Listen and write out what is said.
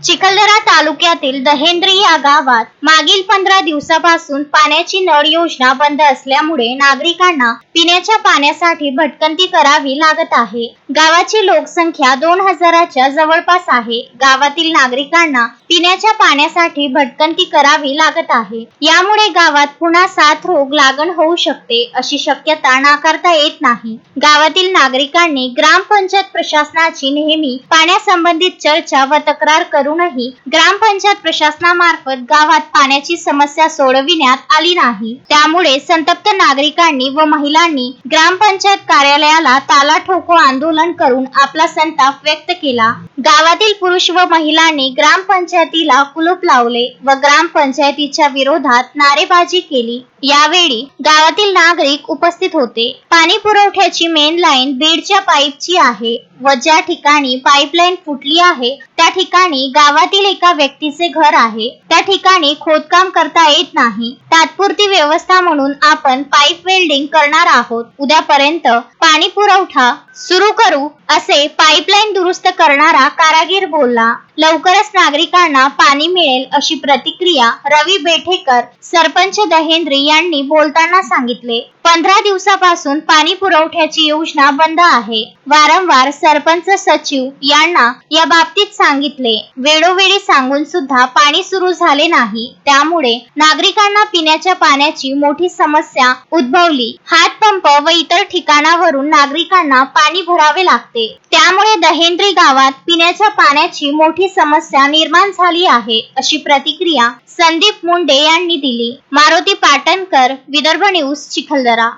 चिखलदरा तालुक्यातील दहेंद्री या गावात मागील 15 दिवसापासून पाण्याची नळ योजना बंद असल्यामुळे नागरिकांना पिण्याच्या पाण्यासाठी भटकंती करावी लागत आहे। गावाची लोकसंख्या 2000च्या जवळपास आहे। गावातील नागरिकांना पिण्याच्या पाण्यासाठी भटकंती करावी लागत आहे। यामुळे गावात पुन्हा साथरोग लागण होऊ शकते अशी शक्यता नाकारता येत नाही। गावातील नागरिकांनी ग्रामपंचायत प्रशासनाची नेहमी पाण्यासंबंधित चर्चा व तक्रार करूनही ग्रामपंचायत प्रशासनामार्फत गावात पाण्याची समस्या सोडविण्यात आली नाही। त्यामुळे संतप्त नागरिकांनी व महिलांनी ग्रामपंचायत कार्यालयाला ताला ठोको आंदोलन करून आपला संताप व्यक्त केला। गावातील पुरुष व महिलांनी ग्रामपंचायतीला कुलूप लावले व ग्रामपंचायतीच्या विरोधात नारेबाजी केली। यावेळी गावातील नागरिक उपस्थित होते। पाणी पुरवठ्याची मेन लाईन बीडच्या पाईपची आहे व ज्या ठिकाणी पाईपलाईन फुटली आहे त्या ठिकाणी गावातील एका व्यक्तीचे घर आहे। त्या ठिकाणी खोदकाम करता येत नाही। तात्पुरती व्यवस्था म्हणून आपण पाईप वेल्डिंग करणार आहोत। उद्यापर्यंत पाणी पुरवठा सुरू करू असे पाईपलाईन दुरुस्त करणारा कारागीर बोलला। लवकरच नागरिकांना पाणी मिळेल अशी प्रतिक्रिया रवी बेठेकर सरपंच दहेंद्री यांनी बोलताना सांगितले। 15 दिवसापासून पाणी पुरवठ्याची योजना बंद आहे। वारंवार सरपंच सचिव यांना या बाबतीत सांगितले। वेळोवेळी सांगून सुद्धा पाणी सुरू झाले नाही। त्यामुळे नागरिकांना पिण्याच्या पाण्याची मोठी समस्या उद्भवली। हातपंप व इतर ठिकाणावरून नागरिकांना पाणी भरावे लागते। त्यामुळे दहेंद्री गावात पिण्याच्या पाण्याची मोठी समस्या निर्माण झाली आहे अशी प्रतिक्रिया संदीप मुंडे यांनी दिली। मारुती पाटणकर, विदर्भ न्यूज, चिखलदरा।